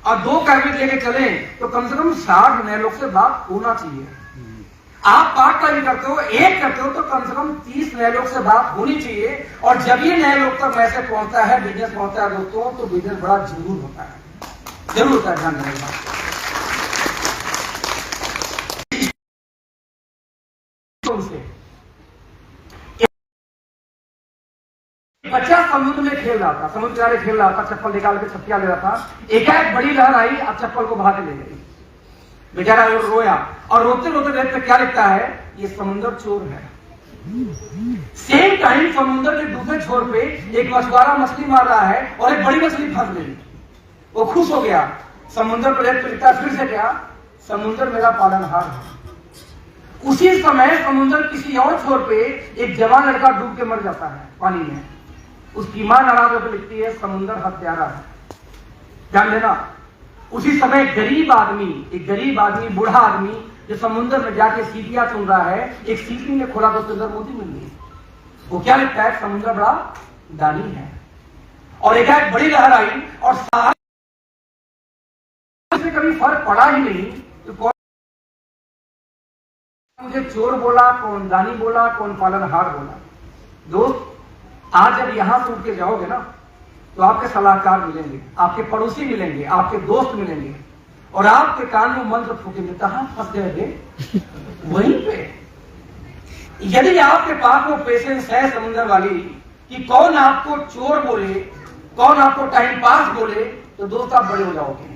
और 2 कैबिनेट लेके चले तो कम से कम 60 नए लोग से बात होना चाहिए। आप पार्ट टाइम करते हो, 1 करते हो, तो कम से कम 30 नए लोग से बात होनी चाहिए। और जब ये नए लोग तक मैसेज पहुंचता है, बिजनेस पहुंचता है दोस्तों, तो बिजनेस बड़ा जरूर होता है, जरूर होता है। ध्यान रखिएगा। बच्चा समुद्र में खेल रहा था, समुद्र किनारे खेल रहा था, चप्पल निकाल के छपकिया ले रहा था। एकाएक बड़ी लहर आई, अब चप्पल को बहा के ले गई। बेचारा रोया और रोते रोते रेत पे क्या लिखता है, ये समुद्र चोर है। सेम टाइम समुद्र के दूसरे छोर पे एक मछुआरा मछली मार रहा है और एक बड़ी मछली फंस गई। वो खुश हो गया। समुद्र पर रेत पे लिखता है फिर से क्या, समुद्र मेरा पालनहार है। उसी समय समुद्र किसी और छोर पे एक जवान लड़का डूब के मर जाता है पानी में। उसकी मां नाराज होकर लिखती है, समुद्र हत्यारा है। ध्यान देना, उसी समय एक गरीब आदमी बूढ़ा आदमी जो समुद्र में जाके सीटियां सुन रहा है, एक सीटी ने खोला तो उसके अंदर मोती मिल गई। वो क्या लिखता है, समुद्र बड़ा दानी है। और एक बड़ी लहर आई और से कभी फर्क पड़ा ही नहीं तो कौन मुझे चोर बोला, कौन दानी बोला, कौन पालनहार बोला। दोस्त, आज जब यहां से उठ के जाओगे ना तो आपके सलाहकार मिलेंगे, आपके पड़ोसी मिलेंगे, आपके दोस्त मिलेंगे और आपके कान में मंत्र फूकेंगे, कहां फंस गए थे, वहीं पे। यदि आपके पास वो पेशेंस है समुद्र वाली कि कौन आपको चोर बोले, कौन आपको टाइम पास बोले, तो दोस्त आप बड़े हो जाओगे।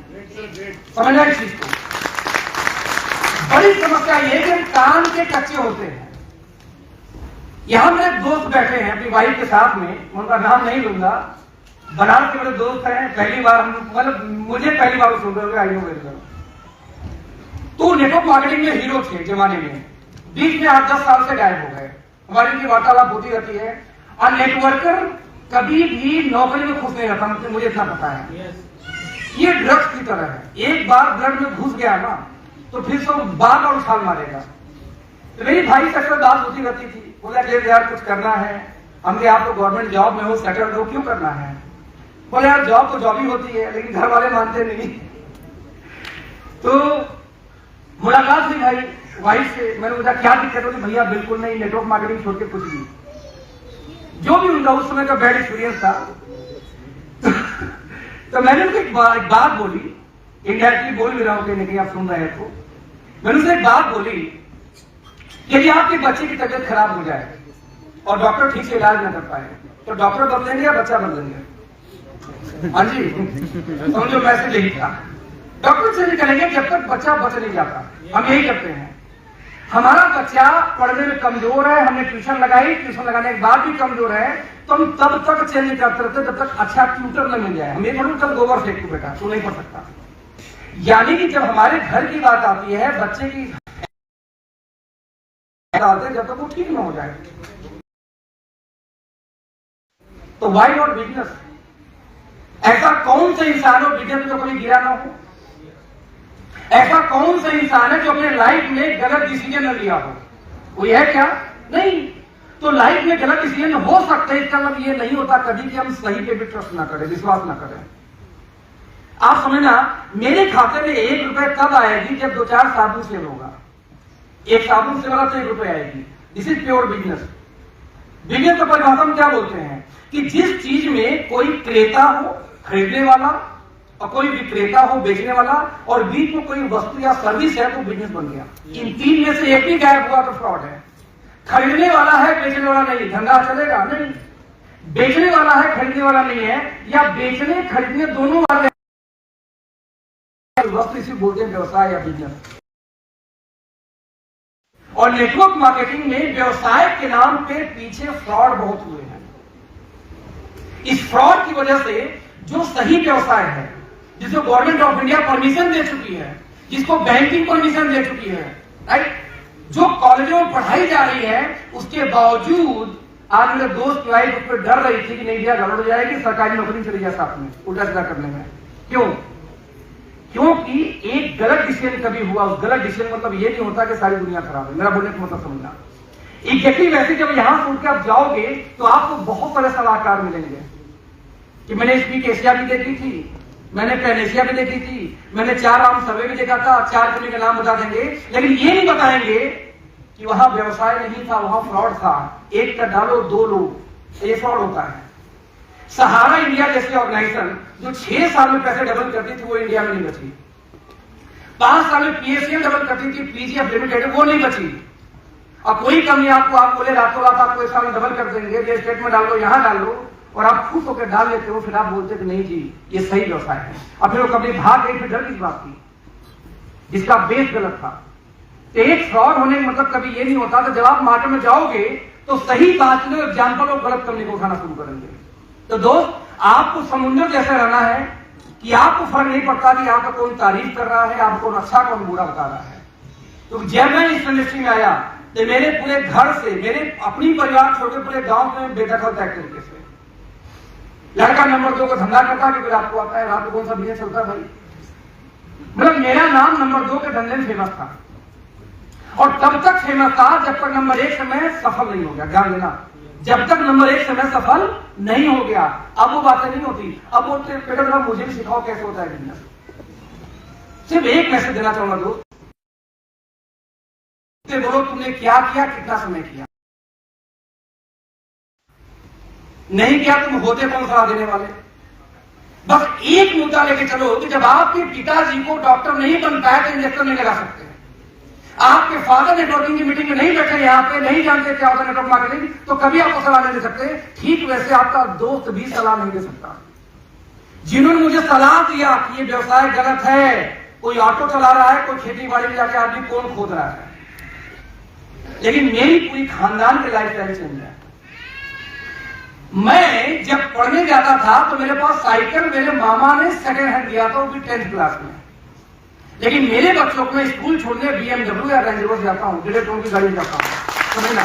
समझना इस चीज को। बड़ी समस्या ये कि कान के कच्चे होते हैं। यहां मेरे दोस्त बैठे हैं अपनी वाइफ के साथ में, उनका नाम नहीं लूंगा, बनारस के मेरे दोस्त हैं। पहली बार मतलब मुझे पहली बार सुन रहे आई हो। तो नेटवर्क मार्केटिंग में हीरो थे जमाने में, बीच में 8-10 साल से गायब हो गए। हमारी उनकी वार्तालाप होती रहती है। और नेटवर्कर कभी भी नौकरी में खुश नहीं रहता, मतलब मुझे इतना पता है। ये ड्रग्स की तरह है, एक बार ब्लड में घुस गया ना तो फिर सब बार बार उछाल मारेगा। तो मेरी भाई से अक्सर बात होती रहती थी, बोला यार कुछ करना है। हमने आप तो गवर्नमेंट जॉब में हो, सेटल हो, क्यों करना है? बोले यार जॉब तो जॉब ही होती है, लेकिन घर वाले मानते नहीं। तो मुलाकात हुई भाई वाइफ से, मैंने पूछा क्या दिक्कत होगी? भैया बिल्कुल नहीं, नेटवर्क मार्केटिंग छोड़ के कुछ भी। जो भी उनका उस समय का बैड एक्सपीरियंस था। तो मैंने उनको एक बात बोली, इंडायरेक्टली बोल भी रहा हूं कि नहीं आप सुन रहे हैं तो। मैंने उनसे एक बात बोली, यदि आपके बच्चे की तबीयत खराब हो जाए और डॉक्टर ठीक से इलाज न कर पाए तो डॉक्टर बदलेंगे या बच्चा बदलेंगे? हाँ जी, समझो मैसेज यही था। डॉक्टर से नहीं करेंगे जब तक बच्चा बच नहीं जाता। हम यही करते हैं। हमारा बच्चा पढ़ने में कमजोर है, हमने ट्यूशन लगाई, ट्यूशन लगाने के बाद भी कमजोर है, तो हम तब तक चेंज करते रहते जब तक अच्छा ट्यूटर न मिल जाए। हम ये बोलूं चल गोबर फेंक तू बेटा, तू नहीं पढ़ सकता। यानी कि जब हमारे घर की बात आती है, बच्चे की जब तक वो ठीक न हो जाए, तो वाई नॉट बिजनेस? ऐसा कौन सा इंसान हो बिजनेस में जो कभी गिरा ना हो? ऐसा कौन सा इंसान है जो अपने लाइफ में गलत डिसीजन न लिया हो? कोई है क्या? नहीं। तो लाइफ में गलत डिसीजन हो सकते हैं, इसका मतलब ये नहीं होता कभी कि हम सही पे भी ट्रस्ट ना करें, विश्वास ना करें। आप समझना, मेरे खाते में 1 रुपए तब आएगी जब 2-4 साबुन सेल होगा। एक साबुन सेल वाला तो 1 रुपए आएगी। This is pure business. Business तो परिभाषा में क्या बोलते हैं कि जिस चीज में कोई क्रेता हो खरीदने वाला और कोई विक्रेता हो बेचने वाला और बीच में कोई वस्तु या सर्विस है तो बिजनेस बन गया। इन 3 में से एक भी गायब हुआ तो फ्रॉड है। खरीदने वाला है, बेचने वाला नहीं, धंधा चलेगा नहीं। बेचने वाला है, खरीदने वाला नहीं है, या बेचने खरीदने दोनों वाले वस्तु इसी बोलते हैं व्यवसाय या बिजनेस। और नेटवर्क मार्केटिंग में व्यवसाय के नाम पे पीछे फ्रॉड बहुत हुए हैं। इस फ्रॉड की वजह से जो सही व्यवसाय है, जिसको गवर्नमेंट ऑफ इंडिया परमिशन दे चुकी है, जिसको बैंकिंग परमिशन दे चुकी है, राइट, जो कॉलेजों में पढ़ाई जा रही है, उसके बावजूद आज मेरे दोस्त लाइफ उस पर डर रही थी कि नहीं इंडिया गड़बड़ हो जाएगी, सरकारी नौकरी चली जाए साथ में उल्टा सीधा करने में। क्यों? क्योंकि एक गलत डिसीजन कभी हुआ, उस गलत डिसीजन मतलब ये नहीं होता कि सारी दुनिया खराब है। मेरा बोलने का मतलब समझना। एग्जैक्टली वैसे जब यहां से उठकर आप जाओगे तो आपको बहुत सारे सलाहकार मिलेंगे कि मैंने स्पीक एशिया भी देखी थी, मैंने पैन एशिया भी देखी थी, मैंने 4 आम सर्वे भी देखा था, 4 कंपनी का नाम बता देंगे, लेकिन ये नहीं बताएंगे कि वहां व्यवसाय नहीं था, वहां फ्रॉड था। एक का डालो 2 लोग, ये फ्रॉड होता है। सहारा इंडिया जैसी ऑर्गेनाइजेशन जो 6 साल में पैसे डबल करती थी वो इंडिया में नहीं बची। 5 साल में पीएसएल डबल करती थी, पीजीएफ लिमिटेड, वो नहीं बची। अब कोई कंपनी आपको आप बोले रातों रात आपको 1 साल में डबल कर देंगे, स्टेट में डाल लो, यहां डाल लो, और आप खुश होकर डाल लेते हो, फिर आप बोलते कि नहीं जी ये सही व्यवसाय है, और फिर वो कभी भाग गई, फिर डर किस बात की, जिसका बेस गलत था। तो एक फ्रॉड होने का मतलब कभी ये नहीं होता कि जब आप मार्केट में जाओगे तो सही बात में एग्जाम्पल और गलत करने को उठाना शुरू करेंगे। तो दोस्त, आपको समुद्र जैसा रहना है कि आपको फर्क नहीं पड़ता कि आपका कौन तारीफ कर रहा है, आपको अच्छा कौन बुरा बता रहा है। तो जब मैं इस इंडस्ट्री में आया तो मेरे पूरे घर से, मेरे अपनी परिवार छोटे पूरे गांव में बेदखल था एक तरीके से। लड़का नंबर 2 का धंधा करता, क्योंकि रात को आता है, रात को कौन सा बिजनेस चलता है भाई, मतलब मेरा नाम नंबर 2 के धंधे में फेमस था। और तब तक फेमस था जब तक नंबर 1 से मैं सफल नहीं हो गया। ध्यान देना, जब तक नंबर 1 से मैं सफल नहीं हो गया। अब वो बातें नहीं होती, अब वो बेटा मुझे भी सिखाओ कैसे होता है बिजनेस। सिर्फ एक मैसेज देना चाहूंगा दोस्त, बोलो तुमने क्या किया, कितना समय किया, नहीं किया तुम होते कौन सलाह देने वाले। बस एक मुद्दा लेके चलो कि जब आपके पिताजी को डॉक्टर नहीं बन पाया तो इंजेक्शन नहीं लगा सकते, आपके फादर नेटवर्किंग की मीटिंग में नहीं बैठे, यहाँ पे नहीं जानते क्या होता है नेटवर्क मार्केटिंग, तो कभी आपको सलाह नहीं दे सकते। ठीक वैसे आपका दोस्त भी सलाह नहीं दे सकता। जिन्होंने मुझे सलाह दिया कि ये व्यवसाय गलत है, कोई ऑटो चला रहा है, कोई खेती बाड़ी में जाके आदमी कौन खोद रहा है, लेकिन मेरी पूरी खानदान की लाइफ स्टाइल चेंज है। मैं जब पढ़ने जाता था तो मेरे पास साइकिल मेरे मामा ने सेकेंड हैंड दिया था, वो भी 10th क्लास में। लेकिन मेरे बच्चों को मैं स्कूल छोड़ने BMW या रेंज रोवर जाता हूँ, डिलेक्ट की गाड़ी जाता हूँ, समझना।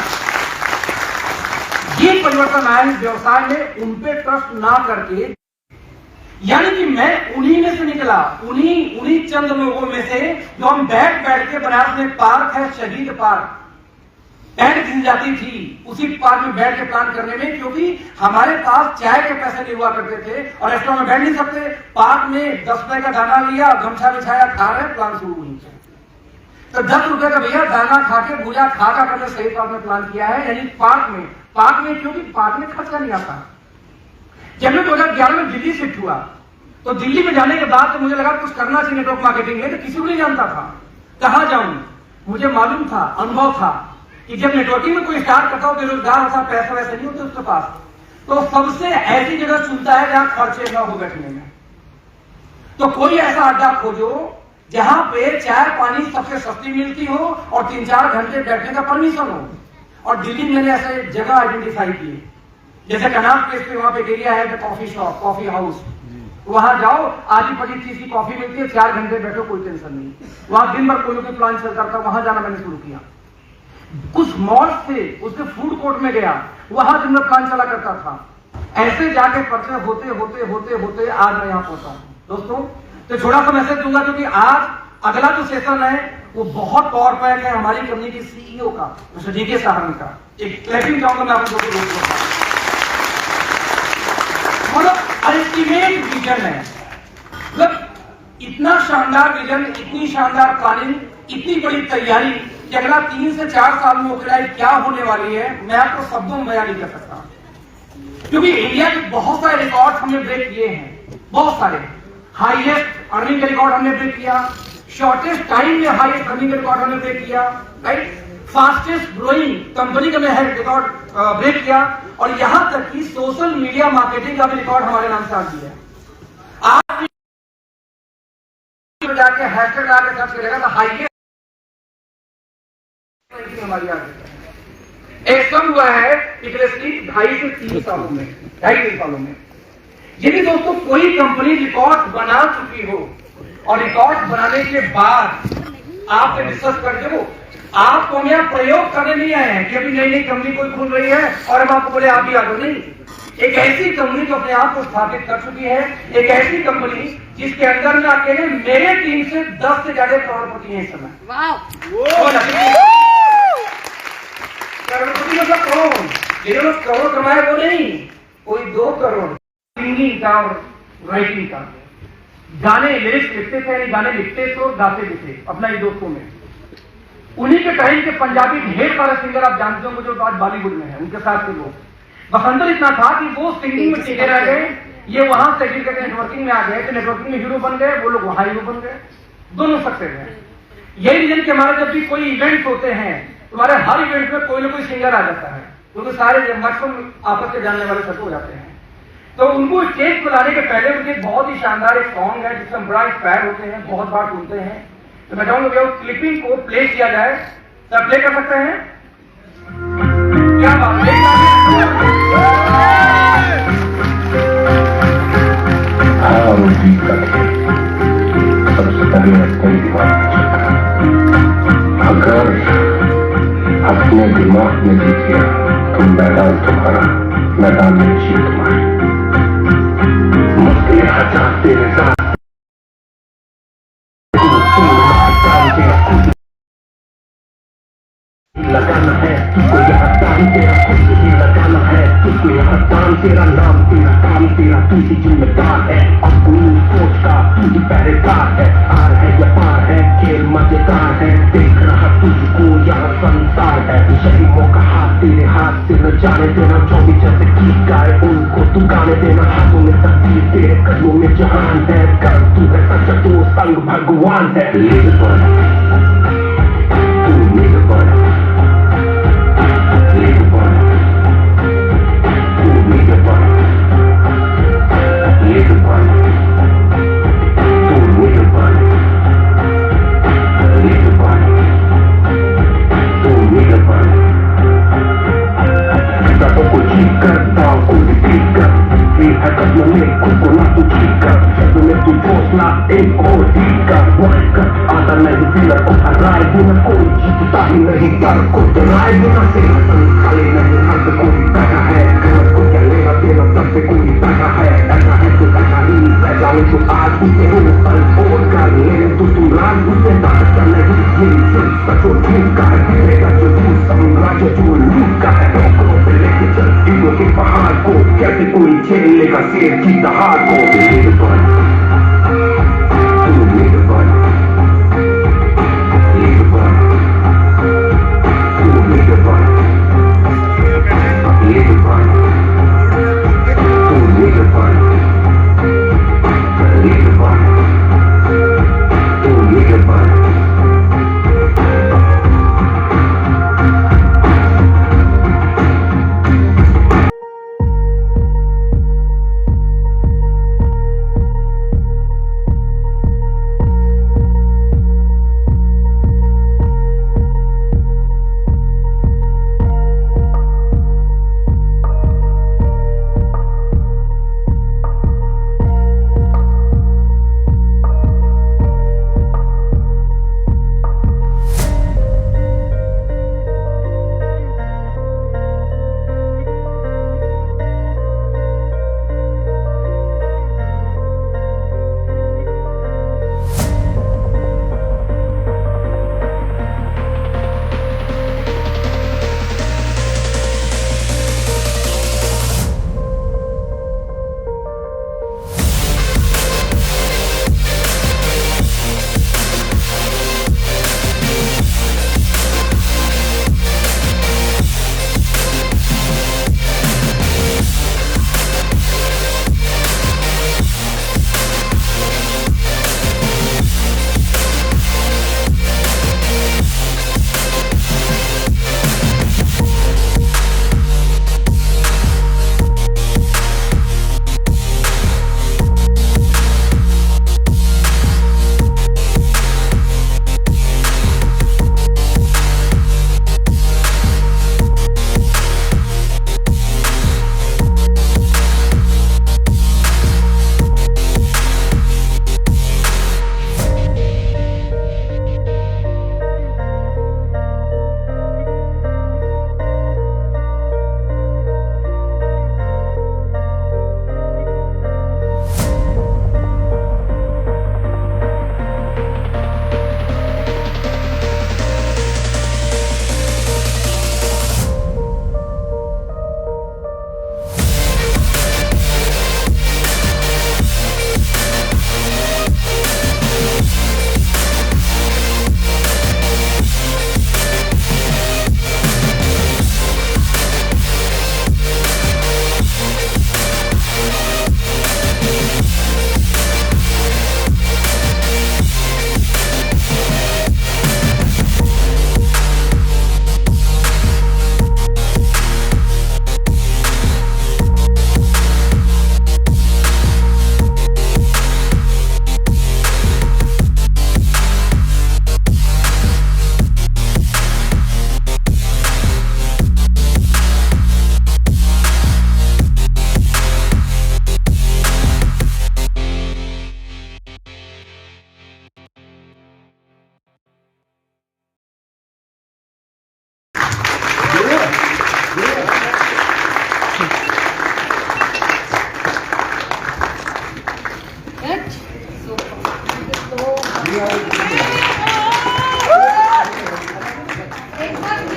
ये परिवर्तन आया इस व्यवसाय में, उन पे ट्रस्ट ना करके, यानी कि मैं उन्हीं में से निकला, उन्हीं चंद लोगों में से जो हम बैठ के बनारस में पार्क है, शहीद पार्क, टेंट खिल जाती थी उसी पार्क में बैठ के प्लान करने में, क्योंकि हमारे पास चाय के पैसे नहीं हुआ करते थे और रेस्टोरेंट में बैठ नहीं सकते। पार्क में 10 रुपए का दाना लिया, गमछा बिछाया, खा रहे, प्लान शुरू हुई। तो 10 रुपए का भैया दाना खा के भूजा खा करके सही पार्क में प्लान किया है, यानी पार्क में, क्योंकि पार्क में खर्चा नहीं आता। जब मैं 2011 में दिल्ली शिफ्ट हुआ तो दिल्ली में जाने के बाद तो मुझे लगा कुछ करना चाहिए नेटवर्क मार्केटिंग में, तो किसी को नहीं जानता था कहां जाऊं। मुझे मालूम था, अनुभव था कि जब नेटवर्किंग में कोई स्टार्ट करता हो, बेरोजगार होता, पैसा वैसे नहीं होते उसके पास, तो सबसे ऐसी जगह चुनता है जहां खर्चे ना हो बैठने में। तो कोई ऐसा अड्डा खोजो जहां पे चाय पानी सबसे सस्ती मिलती हो और 3-4 घंटे बैठने का परमिशन हो। और दिल्ली में मैंने ऐसे जगह आइडेंटिफाई किए, जैसे कनाट प्लेस पे वहां पे एरिया है कॉफी शॉप, कॉफी हाउस, वहां जाओ, आधी पड़ी चीज की कॉफी मिलती है, 4 घंटे बैठो, कोई टेंशन नहीं। वहां दिन भर कोई प्लान चलता था, वहां जाना मैंने शुरू किया। कुछ मॉल थे, उसके फूड कोर्ट में गया, वहां दिन भर प्लान चला करता था। ऐसे जाके परिचय होते होते होते होते आज मैं यहाँ पहुंचा हूँ दोस्तों। तो छोटा सा मैसेज दूंगा, क्योंकि आज अगला जो सेशन है वो बहुत पावर पैक है हमारी कंपनी के सीईओ का, मिस्टर DK साहनी का। एक क्लैपिंग चाहूंगा मैं आपको, मतलब अल्टीमेट विजन है, मतलब इतना शानदार विजन, इतनी शानदार प्लानिंग, इतनी बड़ी तैयारी कि अगला 3 से 4 साल में ओकेलाई क्या होने वाली है मैं आपको शब्दों में बयान नहीं कर सकता। क्योंकि इंडिया के बहुत सारे रिकॉर्ड हमने ब्रेक किए हैं, बहुत सारे। हाईएस्ट अर्निंग का रिकॉर्ड हमने ब्रेक किया, शॉर्टेस्ट टाइम में हाईएस्ट अर्निंग का रिकॉर्ड हमने ब्रेक किया, राइट, फास्टेस्ट ग्रोइंग कंपनी का हमने रिकॉर्ड ब्रेक किया, और यहां तक कि सोशल मीडिया मार्केटिंग का भी रिकॉर्ड हमारे नाम से आ गया है। आज जाके हैशटैग लगा के सर्च करेगा तो हाईएस्ट हमारी आ गई। एक कम हुआ है पिछले 2.5 से 3 सालों में, 2.5 सालों में। यदि दोस्तों कोई कंपनी रिकॉर्ड बना चुकी हो और रिकॉर्ड बनाने के बाद आपसे डिस्कस करके हो, आपको हम यहाँ प्रयोग करने नहीं आए हैं कि अभी नई नई कंपनी कोई खुल रही है और हम आपको बोले आप भी आ जाओ, नहीं। एक ऐसी कंपनी जो अपने आप को स्थापित कर चुकी है, एक ऐसी कंपनी जिसके अंदर में अकेले मेरे टीम से 10 से ज्यादा करोड़पति हैं इस समय। करोड़पति मतलब करोड़, जिन्होंने करोड़ कमाए वो नहीं, कोई 2 करोड़ सिंगिंग का और राइटिंग का, गाने लिरिक्स लिखते थे, गाने लिखते तो गाते भी थे अपना ही दोस्तों में। उन्हीं के टाइम के पंजाबी ढेर सारे सिंगर आप जानते हो जो आज बॉलीवुड में है, उनके साथ के लोग। बसंतर इतना था कि वो सिंगिंग में टिके रह गए, ये वहां से नेटवर्किंग में आ गए, तो नेटवर्किंग में हीरो बन गए, वो लोग वहां हीरो बन गए, दोनों सक्सेस हैं। यही रीजन कि हमारे जब भी कोई इवेंट होते हैं, तुम्हारे हर इवेंट में कोई ना कोई सिंगर आ जाता है, क्योंकि सारे मैक्सिमम आपस में जानने वाले सब हो जाते हैं। तो उनको स्टेज पर लाने के पहले उनके बहुत ही शानदार एक सॉन्ग है जिसमें बड़ा इंस्पायर होते हैं, बहुत बार सुनते हैं। तो मैं चाहूंगा भैया उस क्लिपिंग को प्ले किया जाए। सब प्ले कर सकते हैं? क्या बात है? सबसे पहले अपनी अगर अपने दिमाग में जीत गया तो मैदान तुम्हारा, मैदान में जीत तुम्हारी। मुश्किलें हजार तेरे साथ लगाना है, तुझको यहाँ काम तेरा खुद ही लगाना है, तुझको यहाँ काम तेरा, नाम तेरा, काम तेरा, तू ही जिम्मेदार है। अपनी सोच का तू ही पहरेदार है। हार है या पार है, खेल मजेदार है, देख रहा तुझको यहाँ संसार है। यही मौका हाथ तेरे हाथ से न जाने देना, जो भी जैसे गीत गाए उनको तू गाने देना। हाथों में तकदीर तेरे कदमों में जहान है, कर तू है सच्चा तो संग भगवान है। लिव बन तू लिव बन, एक और का आता नहीं दिल को हराए बिना कोई जीतता ही नहीं, डर को डराए बिना से खाली नहीं, हर से कोई बैठा है, गलत को क्या लेना देना, सबसे कोई बैठा है। ऐसा है तो ऐसा ही रह जाए तो आज उसे हो कल और कर ले तो तू राज उसे दाता नहीं। ये सिर्फ सचो ठीक का है, तेरा जो दूर साम्राज्य जो लूट का है। रोकड़ों से लेके चल ईगो के पहाड़ को, कैसे कोई झेल लेगा शेर की दहाड़ को।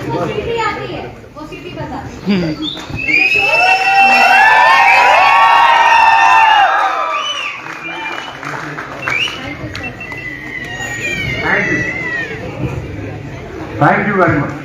उसको सीटी आती है, वो सीटी बजाती है। Thank you very much.